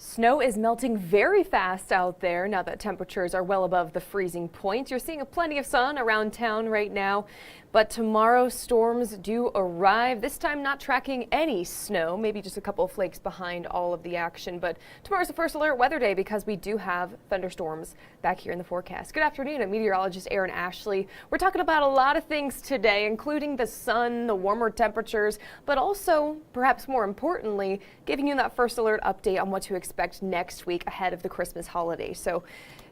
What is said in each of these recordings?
Snow is melting very fast out there now that temperatures are well above the freezing point. You're seeing plenty of sun around town right now, but tomorrow storms do arrive. This time not tracking any snow, maybe just a couple of flakes behind all of the action. But tomorrow's the first alert weather day because we do have thunderstorms back here in the forecast. Good afternoon, I'm meteorologist Erin Ashley. We're talking about a lot of things today, including the sun, the warmer temperatures, but also, perhaps more importantly, giving you that first alert update on what to expect next week ahead of the Christmas holiday. So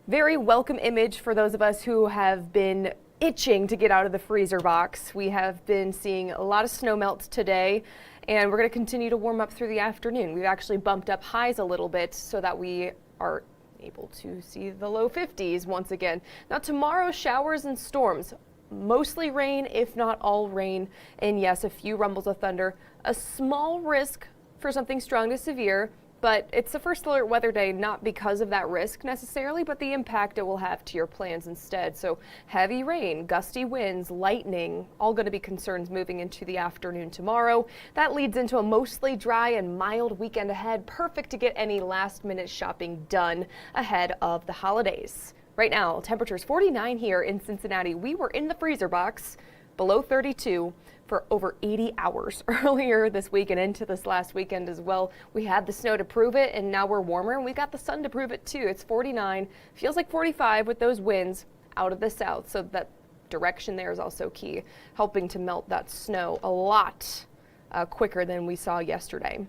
very welcome image for those of us who have been itching to get out of the freezer box. We have been seeing a lot of snow melt today, and we're going to continue to warm up through the afternoon. We've actually bumped up highs a little bit so that we are able to see the low 50s once again. Now tomorrow, showers and storms. Mostly rain, if not all rain, and yes, a few rumbles of thunder. A small risk for something strong to severe, but it's the first alert weather day not because of that risk necessarily, but the impact it will have to your plans instead. So heavy rain, gusty winds, lightning, all going to be concerns moving into the afternoon tomorrow. That leads into a mostly dry and mild weekend ahead, perfect to get any last minute shopping done ahead of the holidays. Right now, temperatures 49 here in Cincinnati. We were in the freezer box below 32 for over 80 hours earlier this week and into this last weekend as well. We had the snow to prove it, and now we're warmer, and we got the sun to prove it too. It's 49, feels like 45 with those winds out of the south, so that direction there is also key, helping to melt that snow a lot quicker than we saw yesterday.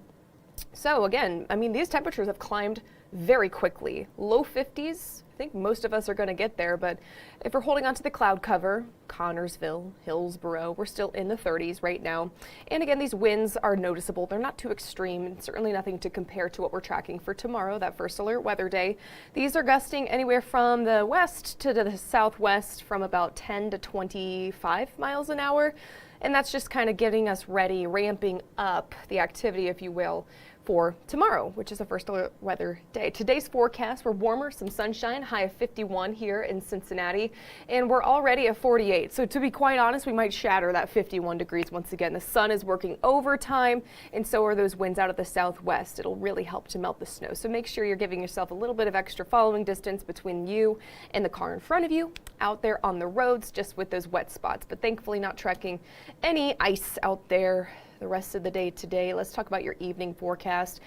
So again, I mean, these temperatures have climbed very quickly. Low 50s. I think most of us are going to get there, but if we're holding on to the cloud cover, Connorsville, Hillsboro, we're still in the 30s right now. And again, these winds are noticeable. They're not too extreme, and certainly nothing to compare to what we're tracking for tomorrow, that first alert weather day. These are gusting anywhere from the west to the southwest from about 10 to 25 miles an hour. And that's just kind of getting us ready, ramping up the activity, if you will, for tomorrow, which is the first alert weather day. Today's forecast, we're warmer, some sunshine, high of 51 here in Cincinnati, and we're already at 48. So to be quite honest, we might shatter that 51 degrees once again. The sun is working overtime, and so are those winds out of the southwest. It'll really help to melt the snow. So make sure you're giving yourself a little bit of extra following distance between you and the car in front of you out there on the roads, just with those wet spots. But thankfully not tracking any ice out there the rest of the day today. Let's talk about your evening forecast.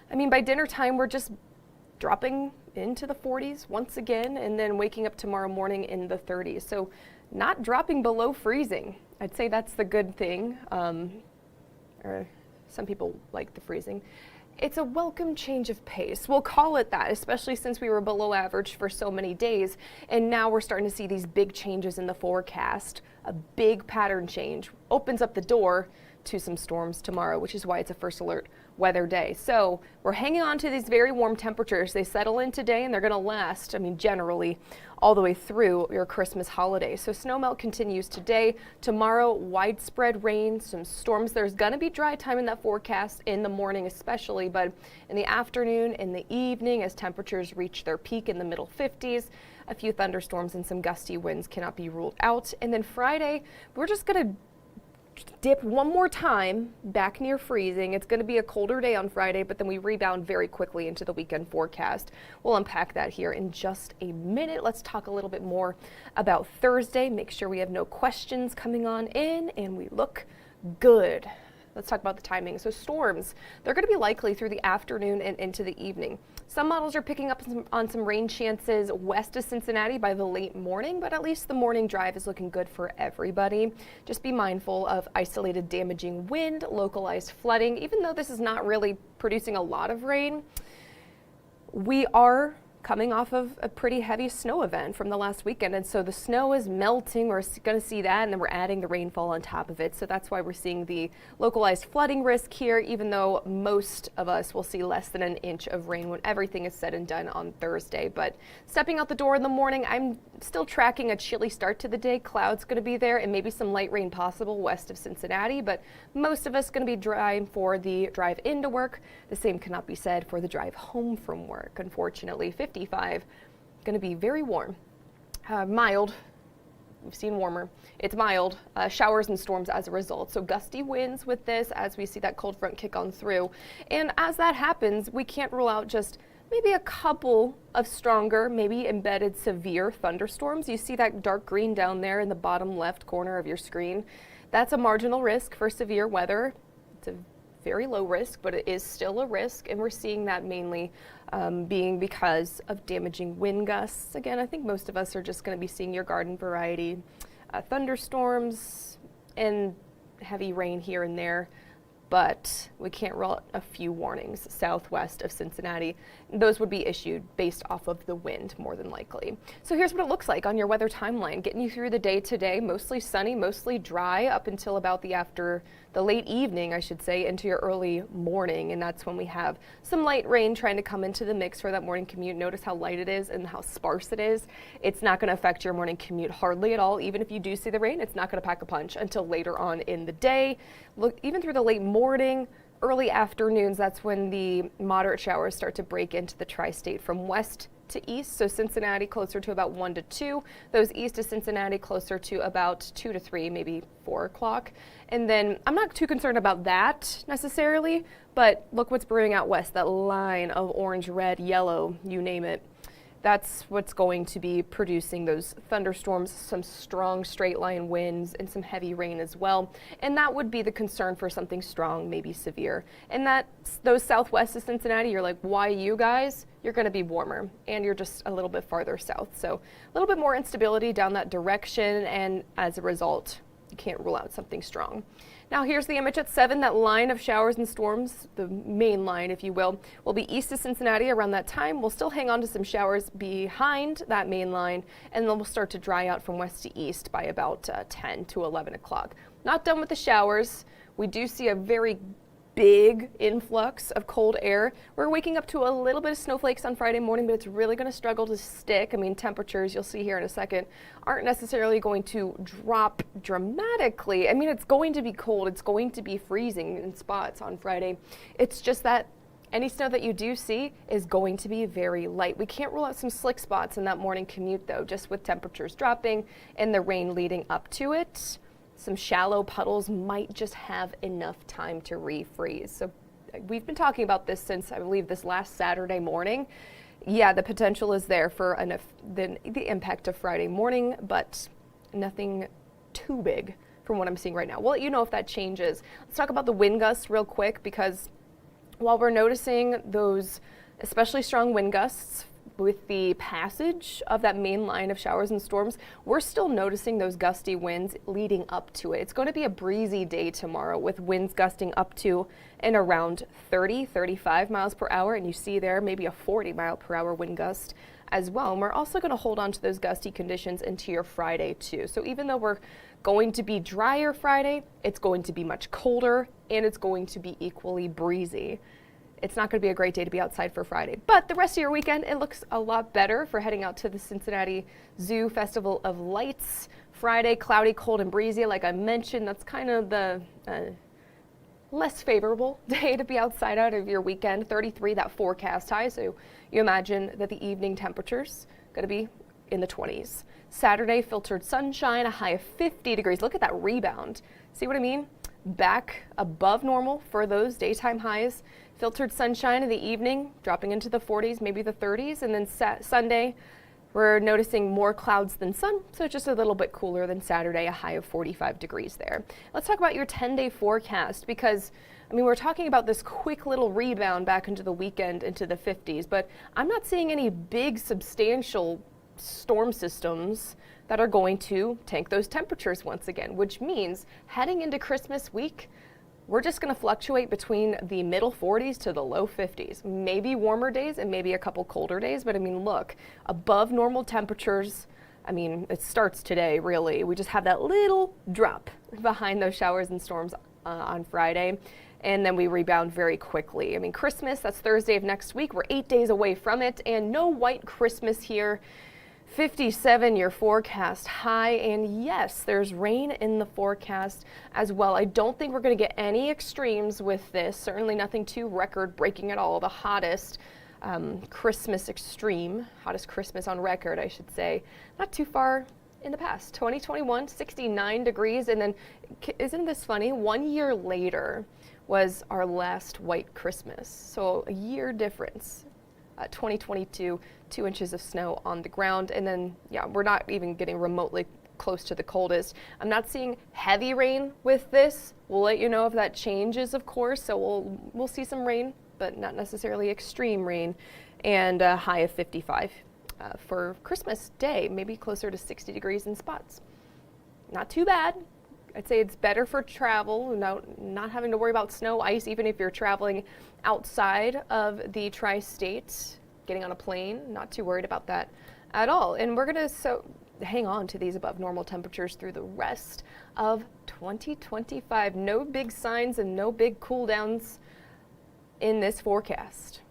I mean, by dinner time, we're just dropping into the 40s once again, and then waking up tomorrow morning in the 30s. So not dropping below freezing. I'd say that's the good thing. Or some people like the freezing. It's a welcome change of pace. We'll call it that, especially since we were below average for so many days. And now we're starting to see these big changes in the forecast. A big pattern change opens up the door to some storms tomorrow, which is why it's a first alert weather day. So we're hanging on to these very warm temperatures. They settle in today, and they're going to last, I mean, generally all the way through your Christmas holiday. So snowmelt continues today. Tomorrow, widespread rain, some storms. There's going to be dry time in that forecast in the morning especially, but in the afternoon, in the evening, as temperatures reach their peak in the middle 50s, a few thunderstorms and some gusty winds cannot be ruled out. And then Friday, we're just going to dip one more time back near freezing. It's going to be a colder day on Friday, but then we rebound very quickly into the weekend forecast. We'll unpack that here in just a minute. Let's talk a little bit more about Thursday. Make sure we have no questions coming on in, and we look good. Let's talk about the timing. So storms, they're going to be likely through the afternoon and into the evening. Some models are picking up on some rain chances west of Cincinnati by the late morning, but at least the morning drive is looking good for everybody. Just be mindful of isolated damaging wind, localized flooding. Even though this is not really producing a lot of rain, we are coming off of a pretty heavy snow event from the last weekend, and so the snow is melting. We're going to see that, and then we're adding the rainfall on top of it. So that's why we're seeing the localized flooding risk here, even though most of us will see less than an inch of rain when everything is said and done on Thursday. But stepping out the door in the morning, I'm still tracking a chilly start to the day. Clouds going to be there, and maybe some light rain possible west of Cincinnati, but most of us going to be dry for the drive into work. The same cannot be said for the drive home from work, unfortunately. 55, going to be very warm, mild. We've seen warmer. It's mild, showers and storms as a result. So gusty winds with this as we see that cold front kick on through. And as that happens, we can't rule out just maybe a couple of stronger, maybe embedded severe thunderstorms. You see that dark green down there in the bottom left corner of your screen. That's a marginal risk for severe weather. It's a very low risk, but it is still a risk, and we're seeing that mainly being because of damaging wind gusts. Again, I think most of us are just going to be seeing your garden variety thunderstorms and heavy rain here and there, but we can't rule out a few warnings southwest of Cincinnati. Those would be issued based off of the wind more than likely. So here's what it looks like on your weather timeline, getting you through the day today. Mostly sunny, mostly dry up until about the late evening, I should say, into your early morning, and that's when we have some light rain trying to come into the mix for that morning commute. Notice how light it is and how sparse it is. It's not going to affect your morning commute hardly at all. Even if you do see the rain, it's not going to pack a punch until later on in the day. Look, even through the late morning, early afternoons, that's when the moderate showers start to break into the tri-state from west to east. So Cincinnati closer to about 1 to 2. Those east of Cincinnati closer to about 2 to 3, maybe 4 o'clock. And then I'm not too concerned about that necessarily, but look what's brewing out west, that line of orange, red, yellow, you name it. That's what's going to be producing those thunderstorms, some strong straight line winds and some heavy rain as well. And that would be the concern for something strong, maybe severe. And those southwest of Cincinnati, you're like, why you guys? You're going to be warmer and you're just a little bit farther south. So a little bit more instability down that direction, and as a result, you can't rule out something strong. Now here's the image at 7. That line of showers and storms, the main line, if you will be east of Cincinnati around that time. We'll still hang on to some showers behind that main line, and then we'll start to dry out from west to east by about 10 to 11 o'clock. Not done with the showers. We do see a very big influx of cold air. We're waking up to a little bit of snowflakes on Friday morning, but it's really going to struggle to stick. I mean, temperatures, you'll see here in a second, aren't necessarily going to drop dramatically. I mean, it's going to be cold. It's going to be freezing in spots on Friday. It's just that any snow that you do see is going to be very light. We can't rule out some slick spots in that morning commute, though, just with temperatures dropping and the rain leading up to it. Some shallow puddles might just have enough time to refreeze. So we've been talking about this since, I believe, this last Saturday morning. Yeah, the potential is there for the impact of Friday morning, but nothing too big from what I'm seeing right now. We'll let you know if that changes. Let's talk about the wind gusts real quick, because while we're noticing those especially strong wind gusts with the passage of that main line of showers and storms, we're still noticing those gusty winds leading up to it. It's going to be a breezy day tomorrow with winds gusting up to and around 30, 35 miles per hour. And you see there maybe a 40 mile per hour wind gust as well. And we're also going to hold on to those gusty conditions into your Friday too. So even though we're going to be drier Friday, it's going to be much colder and it's going to be equally breezy. It's not going to be a great day to be outside for Friday. But the rest of your weekend, it looks a lot better for heading out to the Cincinnati Zoo Festival of Lights. Friday, cloudy, cold, and breezy. Like I mentioned, that's kind of the less favorable day to be outside out of your weekend. 33, that forecast high. So you imagine that the evening temperatures going to be in the 20s. Saturday, filtered sunshine, a high of 50 degrees. Look at that rebound. See what I mean? Back above normal for those daytime highs. Filtered sunshine in the evening, dropping into the 40s, maybe the 30s. And then Sunday, we're noticing more clouds than sun, so it's just a little bit cooler than Saturday, a high of 45 degrees there. Let's talk about your 10-day forecast, because I mean, we're talking about this quick little rebound back into the weekend into the 50s, but I'm not seeing any big substantial storm systems that are going to tank those temperatures once again, which means heading into Christmas week, we're just going to fluctuate between the middle 40s to the low 50s. Maybe warmer days and maybe a couple colder days, but I mean, look, above normal temperatures. I mean, it starts today, really. We just have that little drop behind those showers and storms on Friday, and then we rebound very quickly. I mean, Christmas, that's Thursday of next week. We're 8 days away from it, and no white Christmas here. 57 your forecast high, and yes, there's rain in the forecast as well. I don't think we're going to get any extremes with this, certainly nothing too record breaking at all. The hottest Christmas extreme, hottest Christmas on record, I should say, not too far in the past. 2021, 69 degrees, and then isn't this funny? 1 year later was our last white Christmas, so a year difference 2022, 2 inches of snow on the ground. And then, yeah, we're not even getting remotely close to the coldest. I'm not seeing heavy rain with this. We'll let you know if that changes, of course. So we'll see some rain, but not necessarily extreme rain, and a high of 55 for Christmas Day, maybe closer to 60 degrees in spots. Not too bad. I'd say it's better for travel, not having to worry about snow, ice, even if you're traveling outside of the tri-state, getting on a plane, not too worried about that at all. And we're going to hang on to these above normal temperatures through the rest of 2025. No big signs and no big cool downs in this forecast,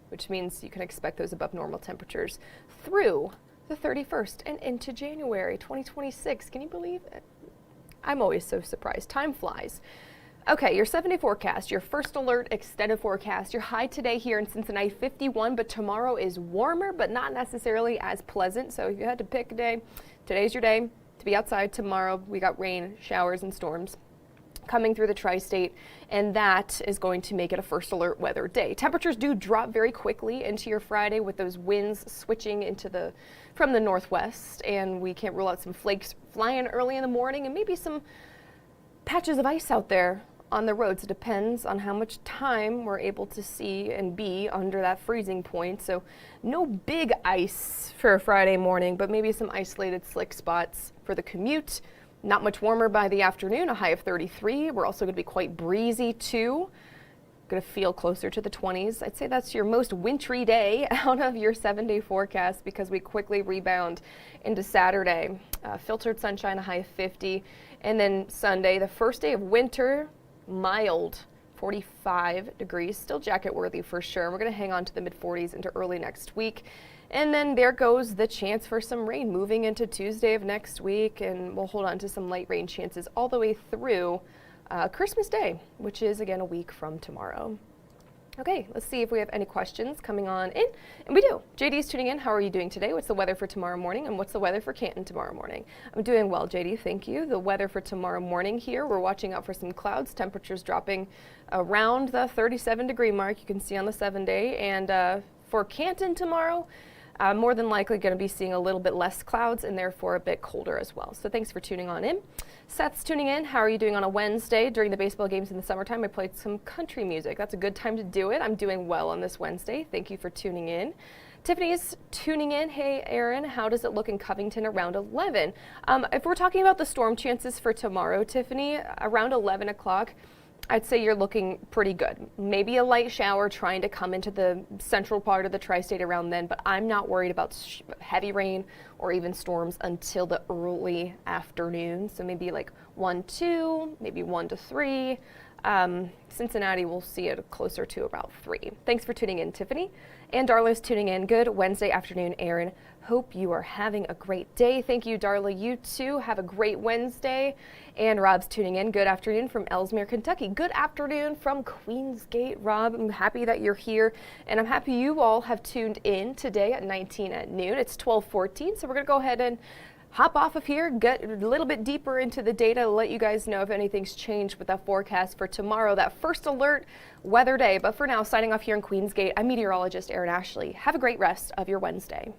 which means you can expect those above normal temperatures through the 31st and into January 2026. Can you believe it? I'm always so surprised. Time flies. Okay, your 7-day forecast, your first alert extended forecast. Your high today here in Cincinnati, 51, but tomorrow is warmer, but not necessarily as pleasant. So if you had to pick a day, today's your day to be outside. Tomorrow we got rain, showers, and storms coming through the tri-state, and that is going to make it a first alert weather day. Temperatures do drop very quickly into your Friday with those winds switching from the northwest, and we can't rule out some flakes flying early in the morning and maybe some patches of ice out there on the roads. It depends on how much time we're able to see and be under that freezing point. So no big ice for a Friday morning, but maybe some isolated slick spots for the commute. Not much warmer by the afternoon, a high of 33. We're also going to be quite breezy too. Going to feel closer to the 20s. I'd say that's your most wintry day out of your 7-day forecast because we quickly rebound into Saturday. Filtered sunshine, a high of 50. And then Sunday, the first day of winter, mild, 45 degrees. Still jacket worthy for sure. We're going to hang on to the mid 40s into early next week. And then there goes the chance for some rain moving into Tuesday of next week, and we'll hold on to some light rain chances all the way through Christmas Day, which is again a week from tomorrow. Okay, let's see if we have any questions coming on in. And we do. JD's tuning in. How are you doing today? What's the weather for tomorrow morning? And what's the weather for Canton tomorrow morning? I'm doing well, JD. Thank you. The weather for tomorrow morning here, we're watching out for some clouds. Temperatures dropping around the 37-degree mark you can see on the 7-day. And for Canton tomorrow, more than likely going to be seeing a little bit less clouds and therefore a bit colder as well. So thanks for tuning on in. Seth's tuning in. How are you doing on a Wednesday? During the baseball games in the summertime, I played some country music. That's a good time to do it. I'm doing well on this Wednesday. Thank you for tuning in. Tiffany's tuning in. Hey, Erin, how does it look in Covington around 11? If we're talking about the storm chances for tomorrow, Tiffany, around 11 o'clock, I'd say you're looking pretty good. Maybe a light shower trying to come into the central part of the tri-state around then, but I'm not worried about heavy rain or even storms until the early afternoon. So maybe like 1, 2, maybe 1 to 3. Cincinnati, we'll see it closer to about 3. Thanks for tuning in, Tiffany. And Darla's tuning in. Good Wednesday afternoon, Erin. Hope you are having a great day. Thank you, Darla. You too. Have a great Wednesday. And Rob's tuning in. Good afternoon from Ellesmere, Kentucky. Good afternoon from Queensgate, Rob. I'm happy that you're here. And I'm happy you all have tuned in today at 19 at noon. It's 12:14, so we're going to go ahead and hop off of here, get a little bit deeper into the data, let you guys know if anything's changed with that forecast for tomorrow, that first alert weather day. But for now, signing off here in Queensgate, I'm meteorologist Erin Ashley. Have a great rest of your Wednesday.